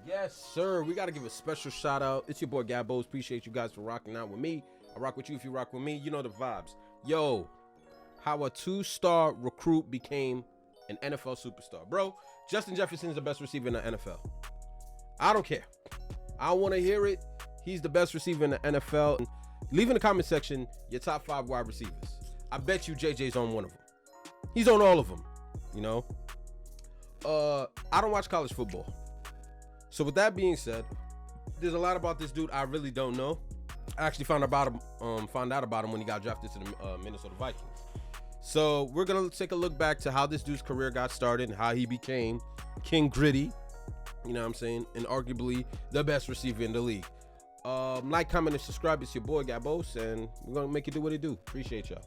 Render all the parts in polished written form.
Yes, sir. We got to give a special shout out. It's your boy Gabos. Appreciate you guys for rocking out with me. I rock with you if you rock with me. You know the vibes. Yo, how a 2-star recruit became an NFL superstar. Bro, Justin Jefferson is the best receiver in the NFL. I don't care. I want to hear it. He's the best receiver in the NFL. Leave in the comment section your top 5 wide receivers. I bet you JJ's on one of them. He's on all of them, you know. I don't watch college football. So with that being said, there's a lot about this dude I really don't know. I actually found out about him when he got drafted to the Minnesota Vikings. So we're going to take a look back to how this dude's career got started and how he became King Gritty, you know what I'm saying, and arguably the best receiver in the league. Like, comment, and subscribe. It's your boy Gabos, and we're going to make it do what it do. Appreciate y'all.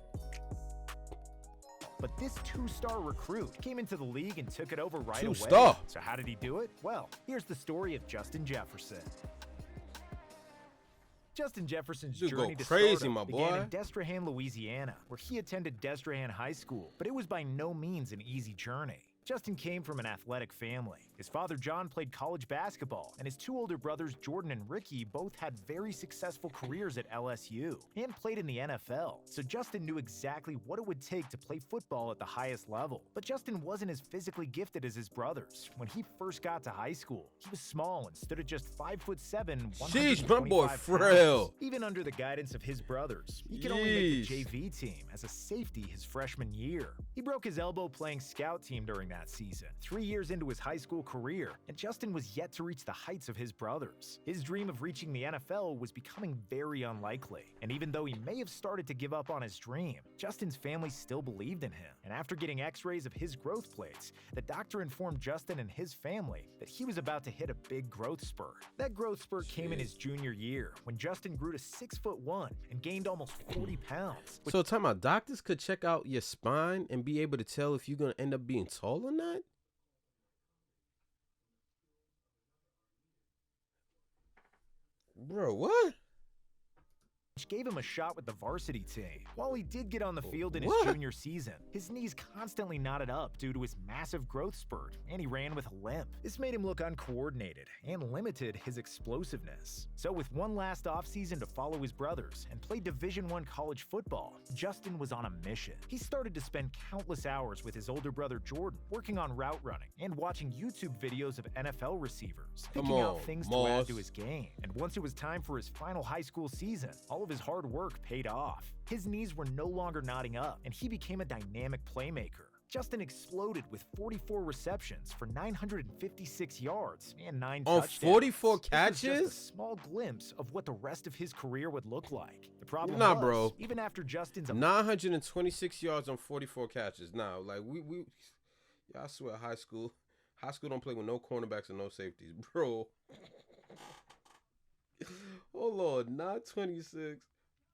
But this 2-star recruit came into the league and took it over right away. 2-star. So how did he do it? Well, here's the story of Justin Jefferson. Justin Jefferson's journey to stardom began in Destrehan, Louisiana, where he attended Destrehan High School, but it was by no means an easy journey. Justin came from an athletic family. His father, John, played college basketball, and his 2 older brothers, Jordan and Ricky, both had very successful careers at LSU and played in the NFL. So Justin knew exactly what it would take to play football at the highest level. But Justin wasn't as physically gifted as his brothers. When he first got to high school, he was small and stood at just 5'7", 125 my boy frail. Even under the guidance of his brothers, he could only make the JV team as a safety his freshman year. He broke his elbow playing scout team during that season, 3 years into his high school career, and Justin was yet to reach the heights of his brothers. His dream of reaching the NFL was becoming very unlikely, and even though he may have started to give up on his dream, Justin's family still believed in him. And after getting x-rays of his growth plates, the doctor informed Justin and his family that he was about to hit a big growth spurt. That growth spurt came in his junior year, when Justin grew to 6'1" and gained almost 40 pounds. So time out, doctors could check out your spine and be able to tell if you're going to end up being tall or not? Bro, what? Which gave him a shot with the varsity team. While he did get on the field in his junior season, his knees constantly knotted up due to his massive growth spurt, and he ran with a limp. This made him look uncoordinated and limited his explosiveness. So with one last offseason to follow his brothers and play Division I college football, Justin was on a mission. He started to spend countless hours with his older brother Jordan, working on route running and watching YouTube videos of NFL receivers, picking out things to add to his game. And once it was time for his final high school season, all of his hard work paid off. His knees were no longer knotting up, and he became a dynamic playmaker. Justin exploded with 44 receptions for 956 yards and 9 touchdowns. On 44 catches? This was just a small glimpse of what the rest of his career would look like. The problem bro. Even after Justin's 926 yards on 44 catches. Nah, like yeah, I swear, high school don't play with no cornerbacks and no safeties, bro. Oh Lord, not 26,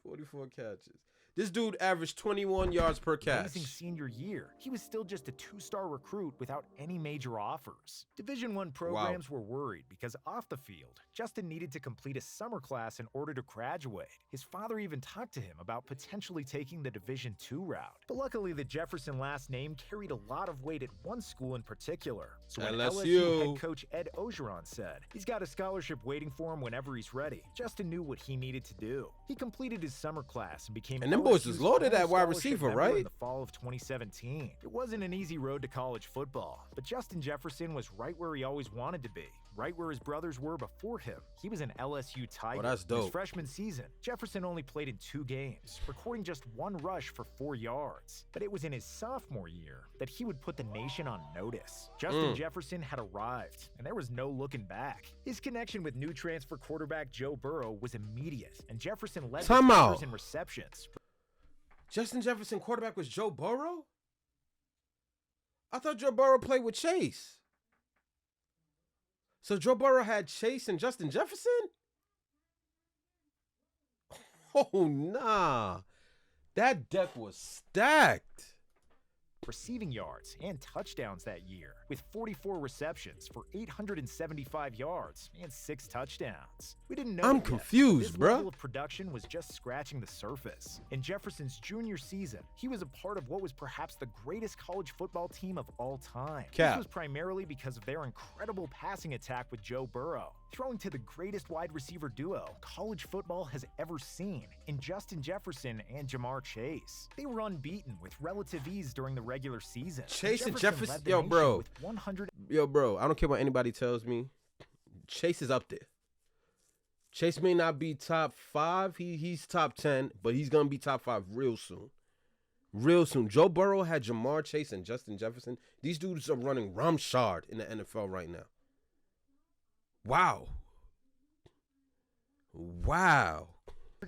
44 catches. This dude averaged 21 yards per catch. Amazing senior year. He was still just a 2-star recruit without any major offers. Division I programs were worried because off the field, Justin needed to complete a summer class in order to graduate. His father even talked to him about potentially taking the Division II route. But luckily, the Jefferson last name carried a lot of weight at one school in particular. So when LSU head coach Ed Ogeron said he's got a scholarship waiting for him whenever he's ready, Justin knew what he needed to do. He completed his summer class and became boys is loaded at wide receiver, right? In the fall of 2017. It wasn't an easy road to college football, but Justin Jefferson was right where he always wanted to be, right where his brothers were before him. He was an LSU Tiger. Oh, that's dope. His freshman season, Jefferson only played in 2 games, recording just 1 rush for 4 yards. But it was in his sophomore year that he would put the nation on notice. Justin Jefferson had arrived, and there was no looking back. His connection with new transfer quarterback Joe Burrow was immediate, and Jefferson led the Tigers in receptions. Justin Jefferson quarterback was Joe Burrow? I thought Joe Burrow played with Chase. So Joe Burrow had Chase and Justin Jefferson? Oh, nah. That deck was stacked. receiving yards and touchdowns that year, with 44 receptions for 875 yards and 6 touchdowns. We didn't know. I'm confused, bro. This level of production was just scratching the surface. In Jefferson's junior season, he was a part of what was perhaps the greatest college football team of all time. This was primarily because of their incredible passing attack with Joe Burrow, throwing to the greatest wide receiver duo college football has ever seen in Justin Jefferson and Jamar Chase. They were unbeaten with relative ease during the regular season. Chase and Jefferson, yo, bro. Yo, bro, I don't care what anybody tells me. Chase is up there. Chase may not be top 5. He's top 10, but he's going to be top 5 real soon. Real soon. Joe Burrow had Jamar Chase and Justin Jefferson. These dudes are running Ramshard in the NFL right now. Wow. Wow.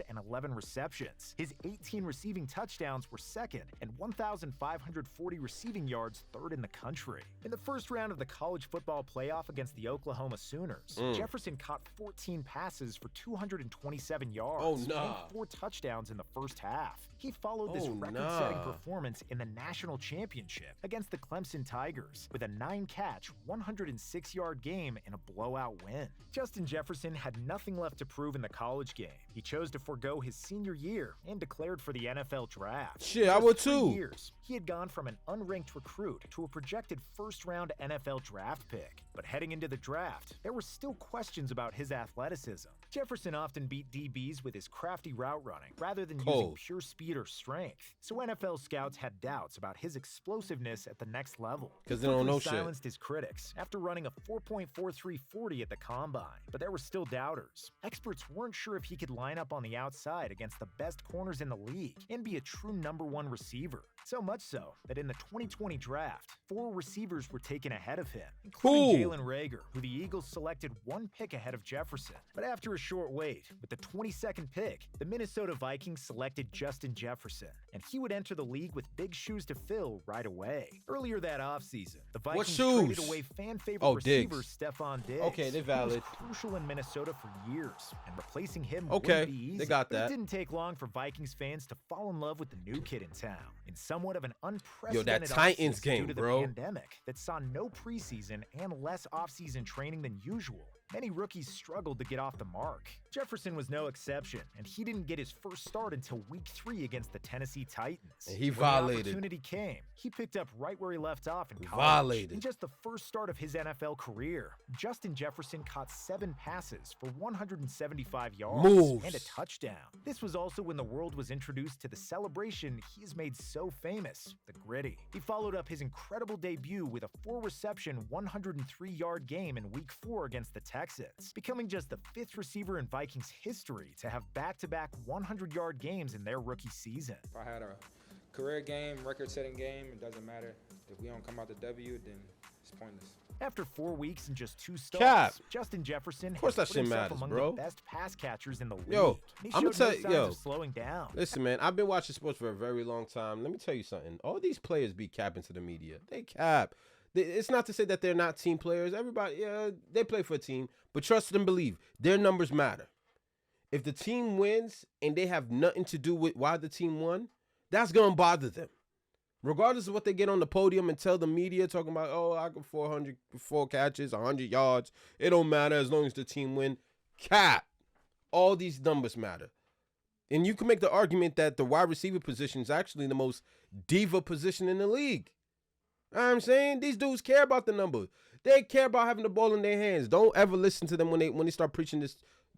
And 11 receptions. His 18 receiving touchdowns were second, and 1,540 receiving yards third in the country. In the first round of the college football playoff against the Oklahoma Sooners, Jefferson caught 14 passes for 227 yards and 4 touchdowns in the first half. He followed this record-setting performance in the national championship against the Clemson Tigers with a 9-catch, 106-yard game and a blowout win. Justin Jefferson had nothing left to prove in the college game. He chose to forego his senior year and declared for the NFL draft. Shit, I would too. 3 years, he had gone from an unranked recruit to a projected first-round NFL draft pick. But heading into the draft, there were still questions about his athleticism. Jefferson often beat DBs with his crafty route running rather than using pure speed or strength. So NFL scouts had doubts about his explosiveness at the next level. Because they don't know shit. He silenced his critics after running a 4.4340 at the combine, but there were still doubters. Experts weren't sure if he could line up on the outside against the best corners in the league and be a true #1 receiver. So much so that in the 2020 draft, 4 receivers were taken ahead of him, including Jalen Reagor, who the Eagles selected 1 pick ahead of Jefferson. But after a short wait, with the 22nd pick, the Minnesota Vikings selected Justin Jefferson, and he would enter the league with big shoes to fill right away. Earlier that offseason, the Vikings traded away fan-favorite receiver Stephon Diggs. Okay, they valid. He was crucial in Minnesota for years, and replacing him wouldn't be easy. They got that. But it didn't take long for Vikings fans to fall in love with the new kid in town. In somewhat of an unprecedented that Titans game, due to the bro. pandemic that saw no preseason and less offseason training than usual. Many rookies struggled to get off the mark. Jefferson was no exception, and he didn't get his first start until week 3 against the Tennessee Titans. And he when violated. The opportunity came, he picked up right where he left off in college. In just the first start of his NFL career, Justin Jefferson caught 7 passes for 175 yards and a touchdown. This was also when the world was introduced to the celebration he has made so famous, the gritty. He followed up his incredible debut with a 4-reception, 103-yard game in week 4 against the Texans, becoming just the 5th receiver in Vikings history to have back-to-back 100-yard games in their rookie season. If I had a career game, record-setting game, it doesn't matter. If we don't come out the W, then it's pointless. After 4 weeks and just 2 starts, Justin Jefferson of course that shit matters, among bro. the best pass catchers in the league. Yo, I'm gonna tell you, of slowing down. Listen, man, I've been watching sports for a very long time. Let me tell you something. All these players be capping to the media. They cap. It's not to say that they're not team players. Everybody, they play for a team, but trust and believe, their numbers matter. If the team wins and they have nothing to do with why the team won, that's going to bother them. Regardless of what they get on the podium and tell the media, talking about, I got 4 catches, 100 yards. It don't matter as long as the team win. Cap. All these numbers matter. And you can make the argument that the wide receiver position is actually the most diva position in the league. You know what I'm saying? These dudes care about the numbers. They care about having the ball in their hands. Don't ever listen to them when they start preaching this.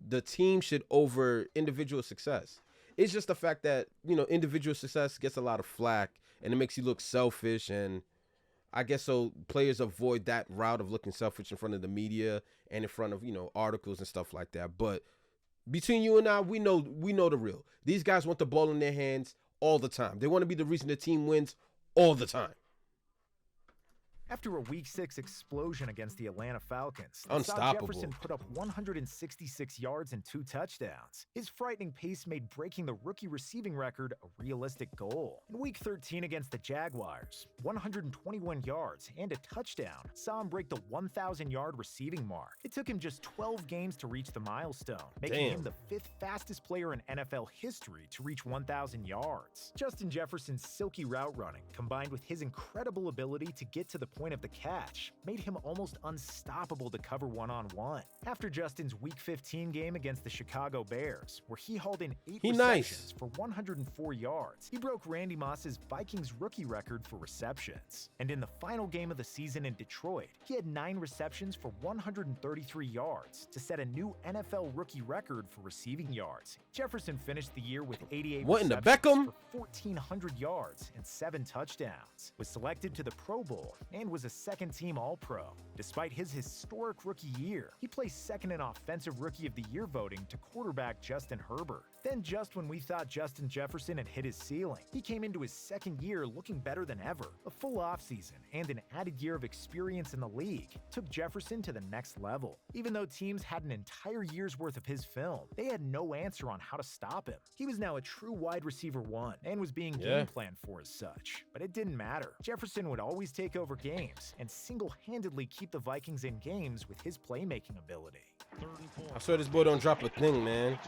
The team should over individual success. It's just the fact that, individual success gets a lot of flack and it makes you look selfish. And I guess so players avoid that route of looking selfish in front of the media and in front of, articles and stuff like that. But between you and I, we know the real. These guys want the ball in their hands all the time. They want to be the reason the team wins all the time. After a Week 6 explosion against the Atlanta Falcons, Unstoppable. Jefferson put up 166 yards and 2 touchdowns. His frightening pace made breaking the rookie receiving record a realistic goal. In Week 13 against the Jaguars, 121 yards and a touchdown saw him break the 1,000-yard receiving mark. It took him just 12 games to reach the milestone, making him the 5th fastest player in NFL history to reach 1,000 yards. Justin Jefferson's silky route running, combined with his incredible ability to get to the point of the catch, made him almost unstoppable to cover one-on-one. After Justin's Week 15 game against the Chicago Bears, where he hauled in 8 receptions for 104 yards, he broke Randy Moss's Vikings rookie record for receptions. And in the final game of the season in Detroit, he had 9 receptions for 133 yards to set a new NFL rookie record for receiving yards. Jefferson finished the year with 88 receptions for 1,400 yards and 7 touchdowns, was selected to the Pro Bowl, and was a second-team All-Pro. Despite his historic rookie year, he placed second in Offensive Rookie of the Year voting to quarterback Justin Herbert. Then just when we thought Justin Jefferson had hit his ceiling, he came into his second year looking better than ever. A full offseason and an added year of experience in the league took Jefferson to the next level. Even though teams had an entire year's worth of his film, they had no answer on how to stop him. He was now a true wide receiver 1 and was being game planned for as such. But it didn't matter. Jefferson would always take over games and single-handedly keep the Vikings in games with his playmaking ability. I swear this boy don't drop a thing, man.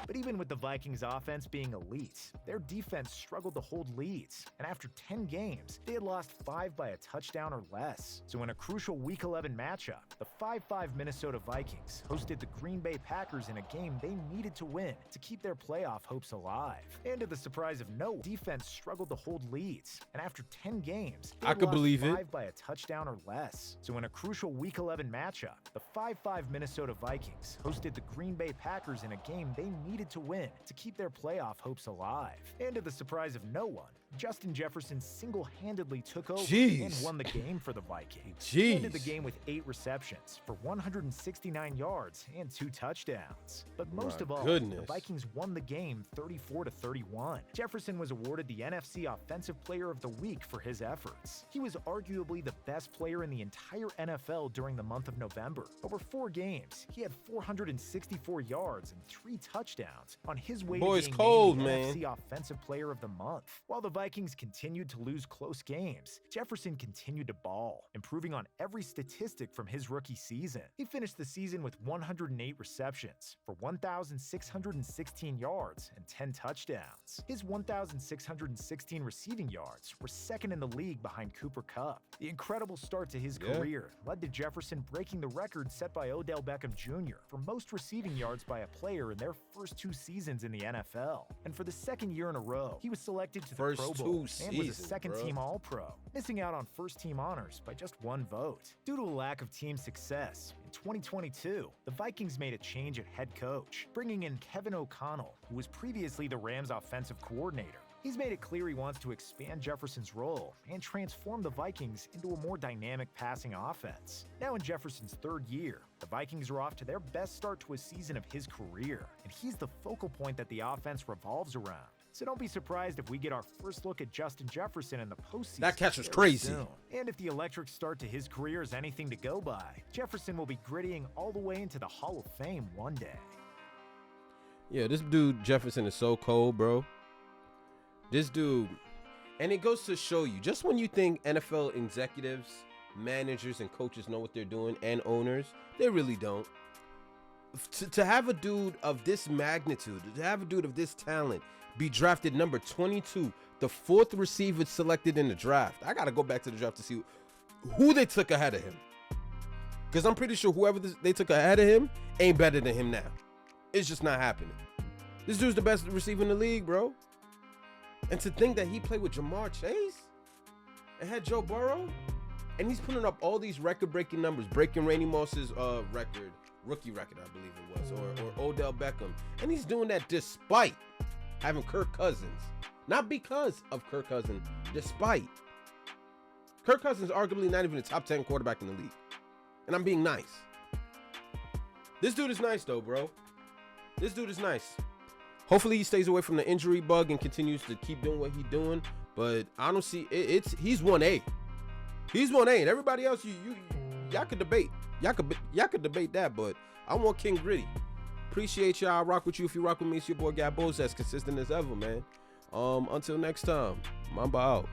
But even with the Vikings offense being elite, their defense struggled to hold leads, and after 10 games, they had lost 5 by a touchdown or less. So in a crucial Week 11 matchup, the 5-5 Minnesota Vikings hosted the Green Bay Packers in a game they needed to win to keep their playoff hopes alive. And to the surprise of no one, defense struggled to hold leads, and after 10 games, they had lost 5 by a touchdown or less. So in a crucial Week 11 matchup, the 5-5 Minnesota Vikings hosted the Green Bay Packers in a game they needed to win to keep their playoff hopes alive. And to the surprise of no one, Justin Jefferson single-handedly took over and won the game for the Vikings. He ended the game with 8 receptions for 169 yards and 2 touchdowns. But most of all, the Vikings won the game 34-31. Jefferson was awarded the NFC Offensive Player of the Week for his efforts. He was arguably the best player in the entire NFL during the month of November. Over 4 games, he had 464 yards and 3 touchdowns on his way to being named the NFC Offensive Player of the Month. While the Vikings continued to lose close games, Jefferson continued to ball, improving on every statistic from his rookie season. He finished the season with 108 receptions for 1,616 yards and 10 touchdowns. His 1,616 receiving yards were second in the league behind Cooper Kupp. The incredible start to his career led to Jefferson breaking the record set by Odell Beckham Jr. for most receiving yards by a player in their first 2 seasons in the NFL. And for the second year in a row, he was selected to the Pro Bowl and was a second-team All-Pro, missing out on first-team honors by just 1 vote. Due to a lack of team success, in 2022, the Vikings made a change at head coach, bringing in Kevin O'Connell, who was previously the Rams' offensive coordinator. He's made it clear he wants to expand Jefferson's role and transform the Vikings into a more dynamic passing offense. Now in Jefferson's 3rd year, the Vikings are off to their best start to a season of his career, and he's the focal point that the offense revolves around. So don't be surprised if we get our first look at Justin Jefferson in the postseason. That catch was crazy. Soon. And if the electric start to his career is anything to go by, Jefferson will be grittying all the way into the Hall of Fame one day. Yeah, this dude Jefferson is so cold, bro. This dude, and it goes to show you, just when you think NFL executives, managers, and coaches know what they're doing, and owners, they really don't. To have a dude of this magnitude, to have a dude of this talent be drafted number 22, the 4th receiver selected in the draft. I got to go back to the draft to see who they took ahead of him. Because I'm pretty sure whoever they took ahead of him ain't better than him now. It's just not happening. This dude's the best receiver in the league, bro. And to think that he played with Jamar Chase and had Joe Burrow, and he's putting up all these record-breaking numbers, breaking Randy Moss's rookie record, I believe it was, or Odell Beckham. And he's doing that despite having Kirk Cousins. Not because of Kirk Cousins, despite. Kirk Cousins is arguably not even a top 10 quarterback in the league. And I'm being nice. This dude is nice, though, bro. This dude is nice. Hopefully he stays away from the injury bug and continues to keep doing what he's doing. But I don't see he's 1A. He's 1A. Everybody else, y'all could debate. Y'all could debate that, but I want King Gritty. Appreciate y'all. I rock with you if you rock with me. It's your boy Gabos, as consistent as ever, man. Until next time, Mamba out.